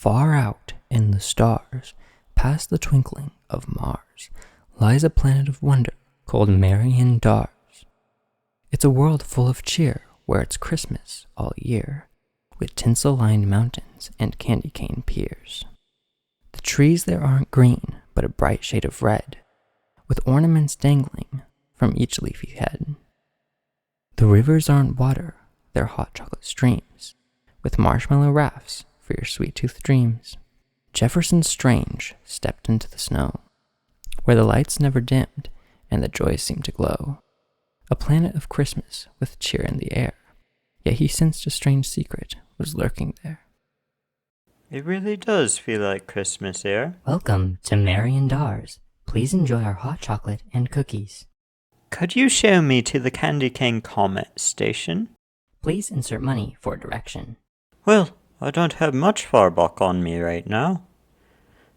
Far out in the stars, past the twinkling of Mars, lies a planet of wonder called Merryendarz. It's a world full of cheer, where it's Christmas all year, with tinsel-lined mountains and candy cane piers. The trees there aren't green, but a bright shade of red, with ornaments dangling from each leafy head. The rivers aren't water, they're hot chocolate streams, with marshmallow rafts for your sweet-toothed dreams. Jefferson Strange stepped into the snow, where the lights never dimmed and the joys seemed to glow. A planet of Christmas with cheer in the air, yet he sensed a strange secret was lurking there. It really does feel like Christmas here. Welcome to Merryendarz. Please enjoy our hot chocolate and cookies. Could you show me to the Candy Cane Comet Station? Please insert money for direction. Well, I don't have much Farbuck on me right now,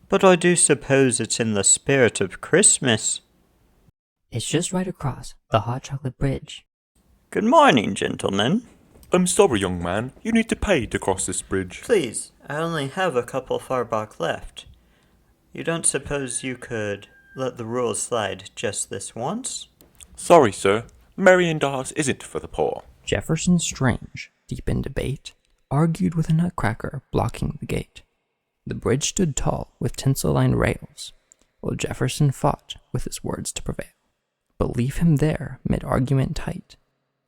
but I do suppose it's in the spirit of Christmas. It's just right across the hot chocolate bridge. Good morning, gentlemen. I'm sorry, young man. You need to pay to cross this bridge. Please, I only have a couple Farbuck left. You don't suppose you could let the rules slide just this once? Sorry, sir. Merryendarz isn't for the poor. Jefferson Strange, deep in debate, argued with a nutcracker blocking the gate. The bridge stood tall with tinsel-lined rails, while Jefferson fought with his words to prevail. But leave him there, mid-argument tight,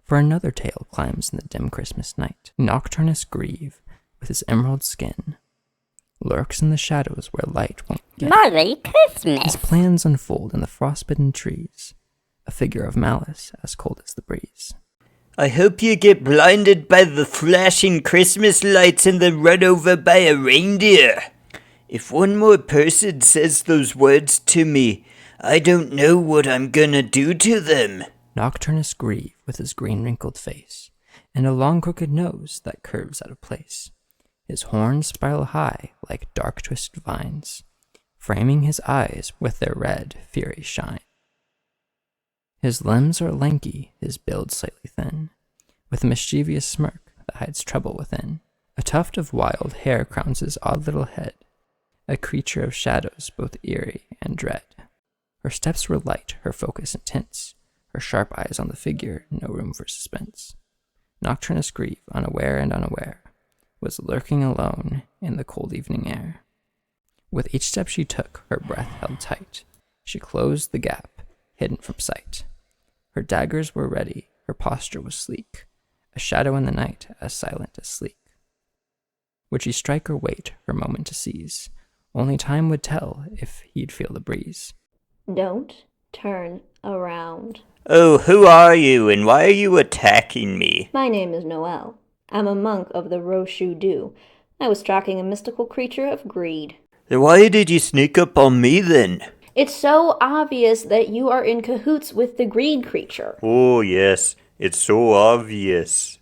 for another tale climbs in the dim Christmas night. Nocturnus Grieve, with his emerald skin, lurks in the shadows where light won't get. Merry Christmas! His plans unfold in the frostbitten trees, a figure of malice as cold as the breeze. I hope you get blinded by the flashing Christmas lights and then run over by a reindeer. If one more person says those words to me, I don't know what I'm gonna do to them. Nocturnus Grieve, with his green wrinkled face, and a long crooked nose that curves out of place. His horns spiral high like dark twisted vines, framing his eyes with their red fury shine. His limbs are lanky, his build slightly thin, with a mischievous smirk that hides trouble within. A tuft of wild hair crowns his odd little head, a creature of shadows both eerie and dread. Her steps were light, her focus intense, her sharp eyes on the figure, no room for suspense. Nocturnus Grieve, unaware, was lurking alone in the cold evening air. With each step she took, her breath held tight. She closed the gap, hidden from sight. Her daggers were ready, her posture was sleek, a shadow in the night, as silent as sleek. Would she strike or wait her moment to seize? Only time would tell if he'd feel the breeze. Don't turn around. Oh, who are you and why are you attacking me? My name is Noel. I'm a monk of the Roche-Dew. I was tracking a mystical creature of greed. Then why did you sneak up on me then? It's so obvious that you are in cahoots with the greed creature. Oh yes, it's so obvious.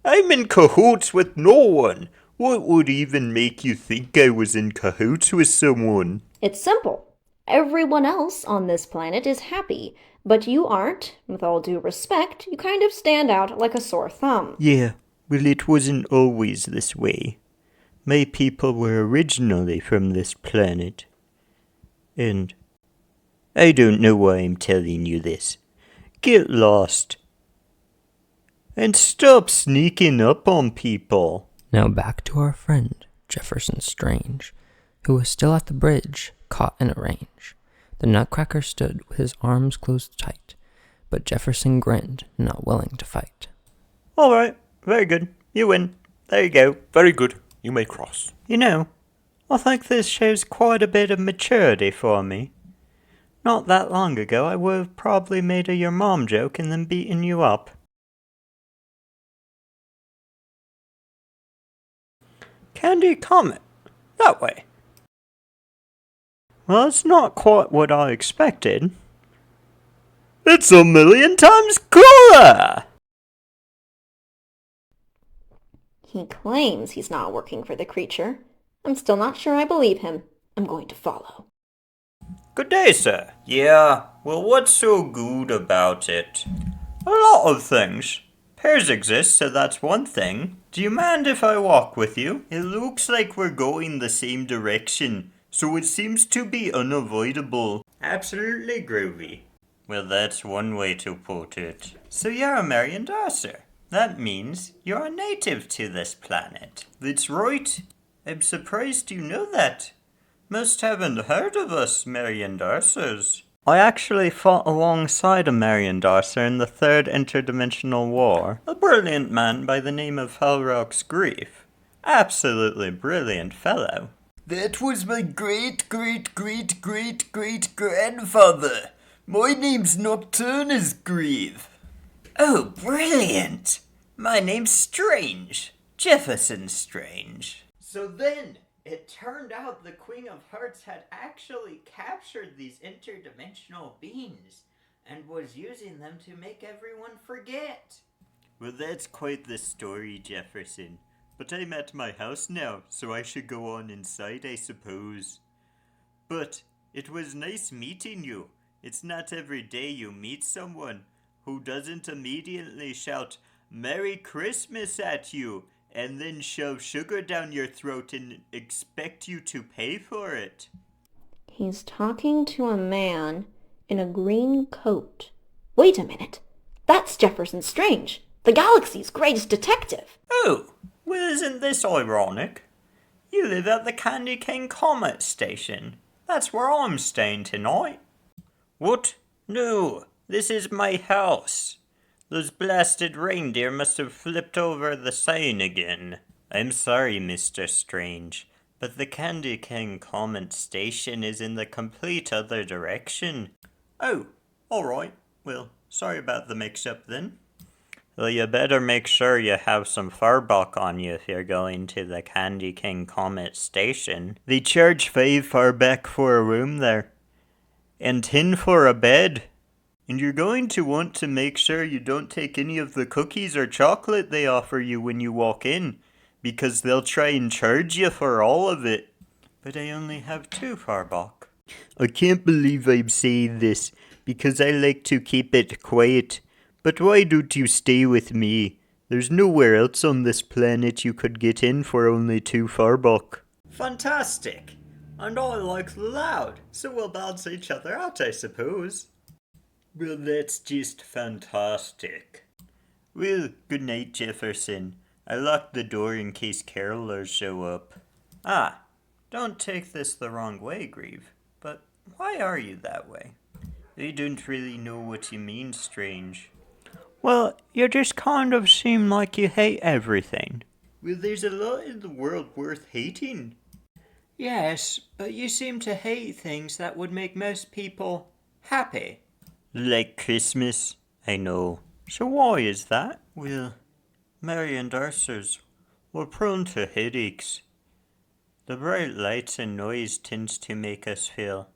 I'm in cahoots with no one. What would even make you think I was in cahoots with someone? It's simple. Everyone else on this planet is happy, but you aren't. With all due respect, you kind of stand out like a sore thumb. Yeah, well it wasn't always this way. My people were originally from this planet. And I don't know why I'm telling you this. Get lost. And stop sneaking up on people. Now back to our friend, Jefferson Strange, who was still at the bridge, caught in a range. The nutcracker stood with his arms closed tight, but Jefferson grinned, not willing to fight. Alright, very good. You win. There you go. Very good. You may cross. You know, I think this shows quite a bit of maturity for me. Not that long ago, I would have probably made a your mom joke and then beaten you up. Candy Comet. That way. Well, it's not quite what I expected. It's a million times cooler! He claims he's not working for the creature. I'm still not sure I believe him. I'm going to follow. Good day, sir. Yeah, well, what's so good about it? A lot of things. Hers exists, so that's one thing. Do you mind if I walk with you? It looks like we're going the same direction, so it seems to be unavoidable. Absolutely groovy. Well, that's one way to put it. So you're a Merryendarzer. That means you're a native to this planet. That's right. I'm surprised you know that. Most haven't heard of us Merryendarzers. I actually fought alongside a Merryendarzer in the Third Interdimensional War. A brilliant man by the name of Halrock's Grief. Absolutely brilliant fellow. That was my great-great-great-great-great-grandfather. My name's Nocturnus Grieve. Oh, brilliant! My name's Strange. Jefferson Strange. So then, it turned out the Queen of Hearts had actually captured these interdimensional beings and was using them to make everyone forget. Well, that's quite the story, Jefferson. But I'm at my house now, so I should go on inside, I suppose. But it was nice meeting you. It's not every day you meet someone who doesn't immediately shout Merry Christmas at you and then shove sugar down your throat and expect you to pay for it. He's talking to a man in a green coat. Wait a minute. That's Jefferson Strange, the galaxy's greatest detective. Oh, well, isn't this ironic? You live at the Candy Cane Comet Station. That's where I'm staying tonight. What? No, this is my house. Those blasted reindeer must have flipped over the sign again. I'm sorry, Mr. Strange, but the Candy Cane Comet Station is in the complete other direction. Oh, alright. Well, sorry about the mix-up then. Well, you better make sure you have some Farbuck on you if you're going to the Candy Cane Comet Station. They charge 5 Farbuck for a room there, and 10 for a bed. And you're going to want to make sure you don't take any of the cookies or chocolate they offer you when you walk in, because they'll try and charge you for all of it. But I only have 2 Farbuck. I can't believe I'm saying this, because I like to keep it quiet. But why don't you stay with me? There's nowhere else on this planet you could get in for only 2 Farbuck. Fantastic! And I like the loud, so we'll balance each other out, I suppose. Well, that's just fantastic. Well, good night, Jefferson. I locked the door in case carolers show up. Ah, don't take this the wrong way, Grieve, but why are you that way? I don't really know what you mean, Strange. Well, you just kind of seem like you hate everything. Well, there's a lot in the world worth hating. Yes, but you seem to hate things that would make most people happy. Like Christmas? I know. So why is that? Well, Merryendarzers, we're prone to headaches. The bright lights and noise tends to make us feel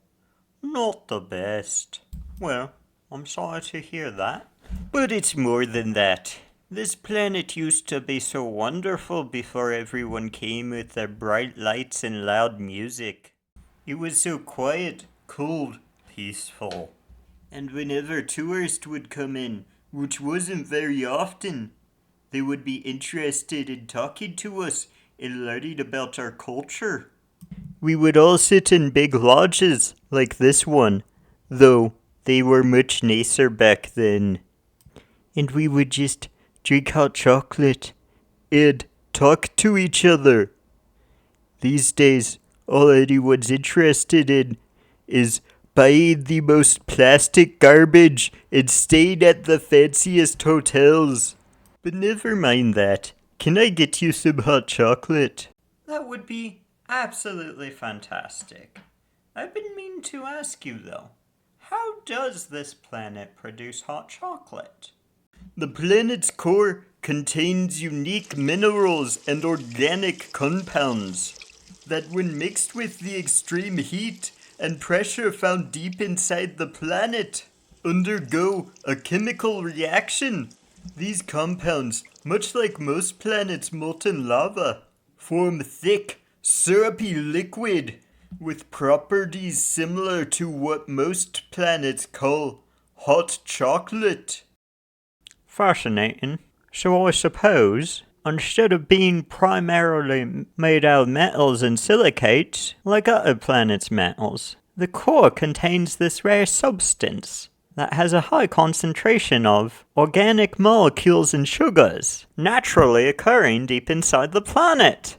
not the best. Well, I'm sorry to hear that. But it's more than that. This planet used to be so wonderful before everyone came with their bright lights and loud music. It was so quiet, cold, peaceful. And whenever tourists would come in, which wasn't very often, they would be interested in talking to us and learning about our culture. We would all sit in big lodges like this one, though they were much nicer back then. And we would just drink hot chocolate and talk to each other. These days, all anyone's interested in is buying the most plastic garbage and staying at the fanciest hotels. But never mind that. Can I get you some hot chocolate? That would be absolutely fantastic. I've been meaning to ask you though, how does this planet produce hot chocolate? The planet's core contains unique minerals and organic compounds that when mixed with the extreme heat and pressure found deep inside the planet, undergo a chemical reaction. These compounds, much like most planets' molten lava, form thick, syrupy liquid with properties similar to what most planets call hot chocolate. Fascinating. So I suppose, instead of being primarily made out of metals and silicates, like other planets' metals, the core contains this rare substance that has a high concentration of organic molecules and sugars, naturally occurring deep inside the planet.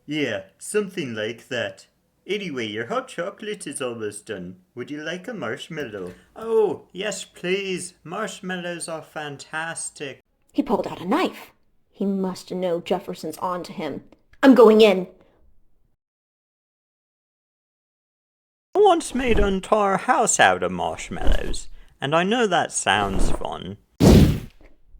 Yeah, something like that. Anyway, your hot chocolate is almost done. Would you like a marshmallow? Oh, yes please. Marshmallows are fantastic. He pulled out a knife. He must know Jefferson's on to him. I'm going in. I once made an entire house out of marshmallows, and I know that sounds fun.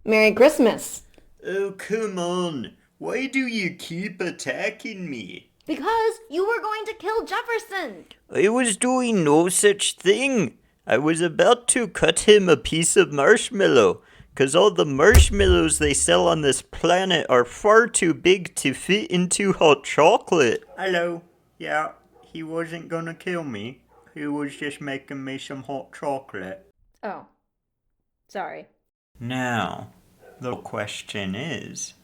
Merry Christmas. Oh, come on. Why do you keep attacking me? Because you were going to kill Jefferson. I was doing no such thing. I was about to cut him a piece of marshmallow, 'cause all the marshmallows they sell on this planet are far too big to fit into hot chocolate. Hello. Yeah, he wasn't gonna kill me. He was just making me some hot chocolate. Oh, sorry. Now, the question is,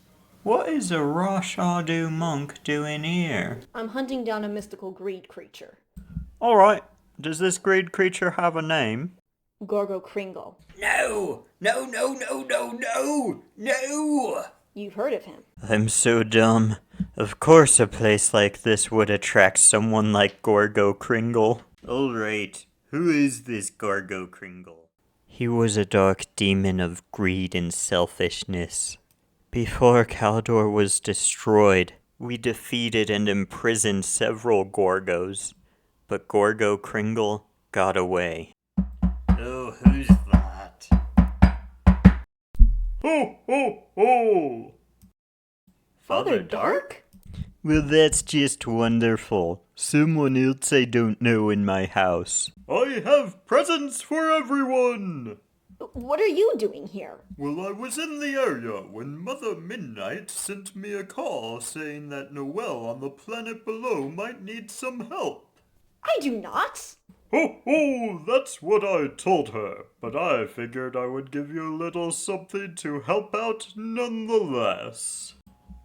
what is a Roshadu monk doing here? I'm hunting down a mystical greed creature. Alright, does this greed creature have a name? Gorgo Kringle. No! No, no, no, no, no! No! You've heard of him. I'm so dumb. Of course a place like this would attract someone like Gorgo Kringle. Alright, who is this Gorgo Kringle? He was a dark demon of greed and selfishness. Before Caldor was destroyed, we defeated and imprisoned several Gorgos, but Gorgo Kringle got away. Oh, who's that? Ho, ho, ho! Father Dark? Well, that's just wonderful. Someone else I don't know in my house. I have presents for everyone! What are you doing here? Well, I was in the area when Mother Midnight sent me a call saying that Noel on the planet below might need some help. I do not. Ho ho, that's what I told her, but I figured I would give you a little something to help out nonetheless.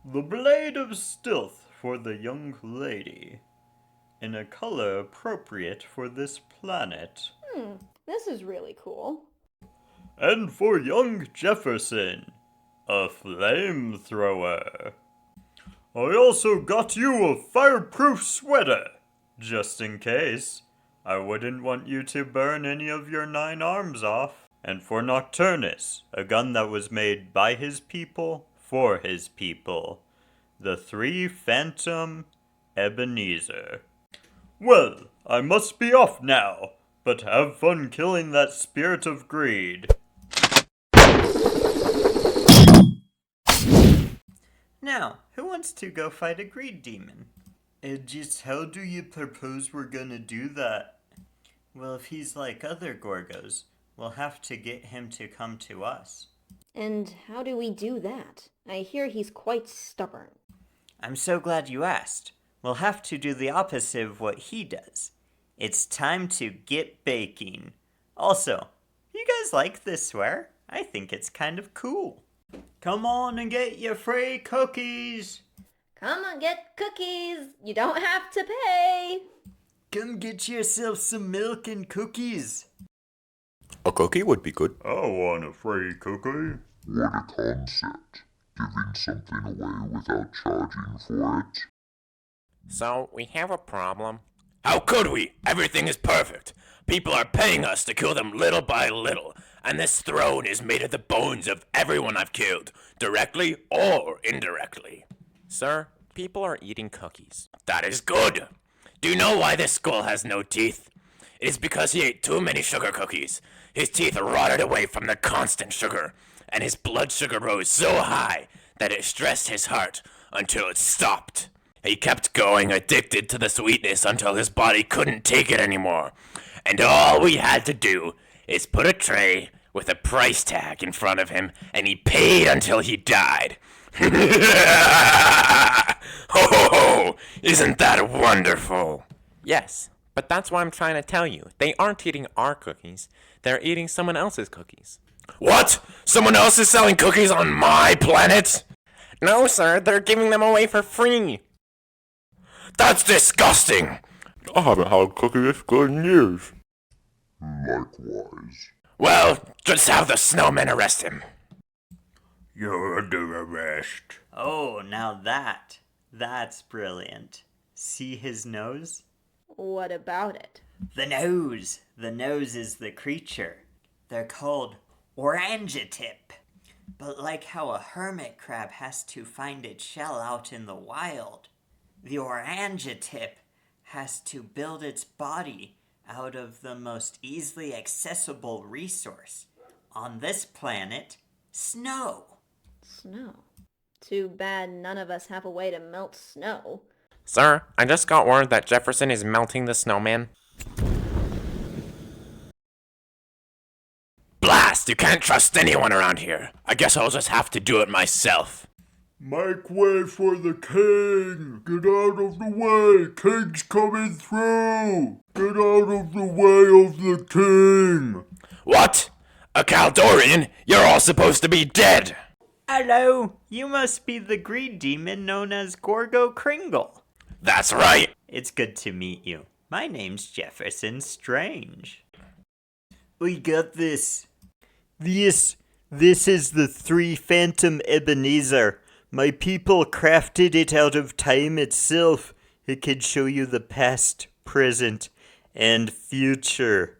The Blade of Stealth for the young lady, in a color appropriate for this planet. This is really cool. And for young Jefferson, a flamethrower. I also got you a fireproof sweater, just in case. I wouldn't want you to burn any of your 9 arms off. And for Nocturnus, a gun that was made by his people, for his people. The 3 Phantom Ebenezer. Well, I must be off now, but have fun killing that spirit of greed. Now, who wants to go fight a greed demon? Just how do you propose we're gonna do that? Well, if he's like other Gorgos, we'll have to get him to come to us. And how do we do that? I hear he's quite stubborn. I'm so glad you asked. We'll have to do the opposite of what he does. It's time to get baking. Also, you guys like this swear? I think it's kind of cool. Come on and get your free cookies. Come and get cookies. You don't have to pay. Come get yourself some milk and cookies. A cookie would be good. I want a free cookie. What a concept. Giving something away without charging for it. So, we have a problem. How could we? Everything is perfect. People are paying us to kill them little by little, and this throne is made of the bones of everyone I've killed, directly or indirectly. Sir, people are eating cookies. That is good. Do you know why this skull has no teeth? It is because he ate too many sugar cookies. His teeth rotted away from the constant sugar, and his blood sugar rose so high that it stressed his heart until it stopped. He kept going, addicted to the sweetness until his body couldn't take it anymore. And all we had to do is put a tray with a price tag in front of him, and he paid until he died. Ho, isn't that wonderful? Yes, but that's why I'm trying to tell you. They aren't eating our cookies. They're eating someone else's cookies. What? Someone else is selling cookies on my planet? No, sir, they're giving them away for free. That's disgusting! I haven't had a cookie this good in years. Likewise. Well, just have the snowman arrest him. You're under arrest. Oh, now that's brilliant. See his nose? What about it? The nose. The nose is the creature. They're called orangutip. But like how a hermit crab has to find its shell out in the wild, the orangutip has to build its body out of the most easily accessible resource on this planet, snow. Snow. Too bad none of us have a way to melt snow. Sir, I just got word that Jefferson is melting the snowman. Blast! You can't trust anyone around here. I guess I'll just have to do it myself. Make way for the king! Get out of the way! King's coming through! Get out of the way of the king! What? A Caldorian? You're all supposed to be dead! Hello, you must be the green demon known as Gorgo Kringle. That's right! It's good to meet you. My name's Jefferson Strange. We got this. This is the 3 Phantom Ebenezer. My people crafted it out of time itself. It can show you the past, present, and future.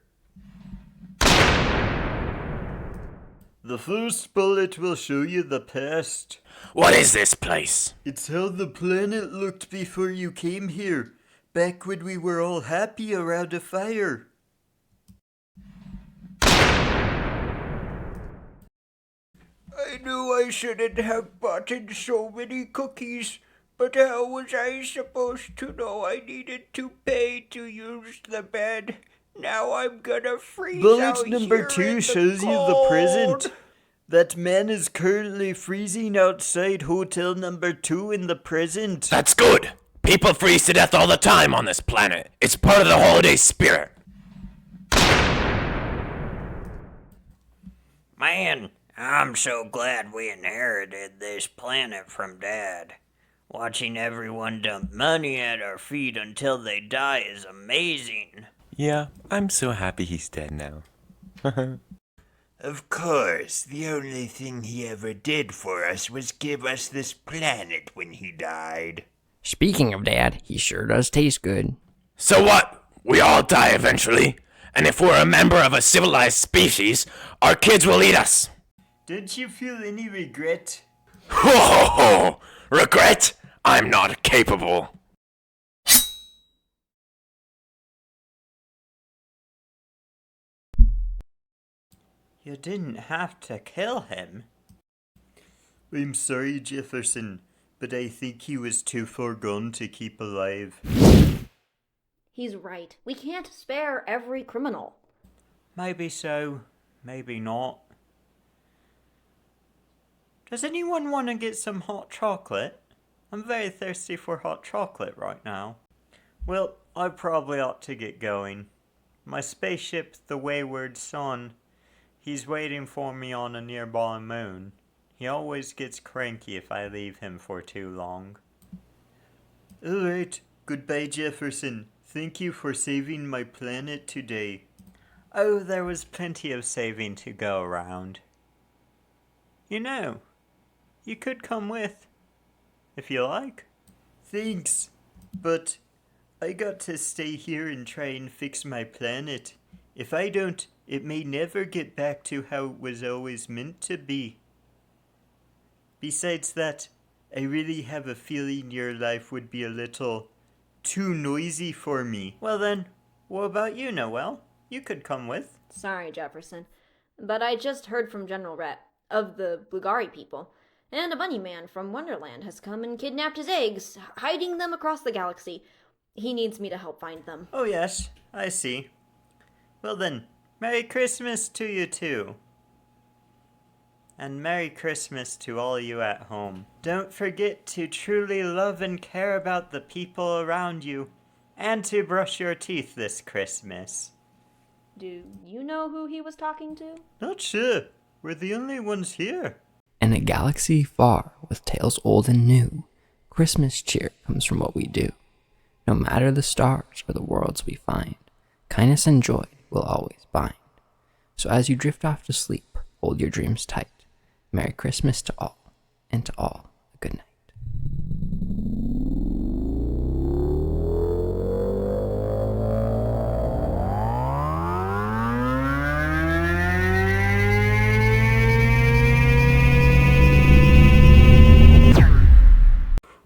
The first bullet will show you the past. What is this place? It's how the planet looked before you came here, back when we were all happy around a fire. I knew I shouldn't have bought in so many cookies, but how was I supposed to know I needed to pay to use the bed? Now I'm gonna freeze Bullet out number here 2 in the shows you the cold. present. That man is currently freezing outside hotel number 2 in the present. That's good! People freeze to death all the time on this planet. It's part of the holiday spirit. Man, I'm so glad we inherited this planet from Dad. Watching everyone dump money at our feet until they die is amazing. Yeah, I'm so happy he's dead now. Of course, the only thing he ever did for us was give us this planet when he died. Speaking of Dad, he sure does taste good. So what? We all die eventually. And if we're a member of a civilized species, our kids will eat us. Did you feel any regret? Ho ho ho! Regret? I'm not capable. You didn't have to kill him. I'm sorry, Jefferson, but I think he was too far gone to keep alive. He's right. We can't spare every criminal. Maybe so, maybe not. Does anyone want to get some hot chocolate? I'm very thirsty for hot chocolate right now. Well, I probably ought to get going. My spaceship, the Wayward Son, he's waiting for me on a nearby moon. He always gets cranky if I leave him for too long. Alright, goodbye, Jefferson. Thank you for saving my planet today. Oh, there was plenty of saving to go around. You know, you could come with, if you like. Thanks, but I got to stay here and try and fix my planet. If I don't, it may never get back to how it was always meant to be. Besides that, I really have a feeling your life would be a little too noisy for me. Well then, what about you, Noel? You could come with. Sorry, Jefferson, but I just heard from General Rhett of the Blugari people, and a bunny man from Wonderland has come and kidnapped his eggs, hiding them across the galaxy. He needs me to help find them. Oh yes, I see. Well then, Merry Christmas to you too. And Merry Christmas to all you at home. Don't forget to truly love and care about the people around you, and to brush your teeth this Christmas. Do you know who he was talking to? Not sure. We're the only ones here. In a galaxy far with tales old and new, Christmas cheer comes from what we do. No matter the stars or the worlds we find, kindness and joy will always bind. So as you drift off to sleep, hold your dreams tight. Merry Christmas to all, and to all a good night.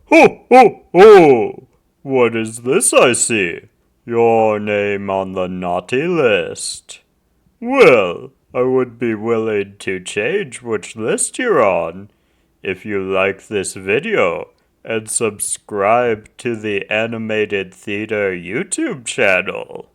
Ho, ho, ho! What is this I see? Your name on the naughty list. Well, I would be willing to change which list you're on if you like this video and subscribe to the Animated Theater YouTube channel.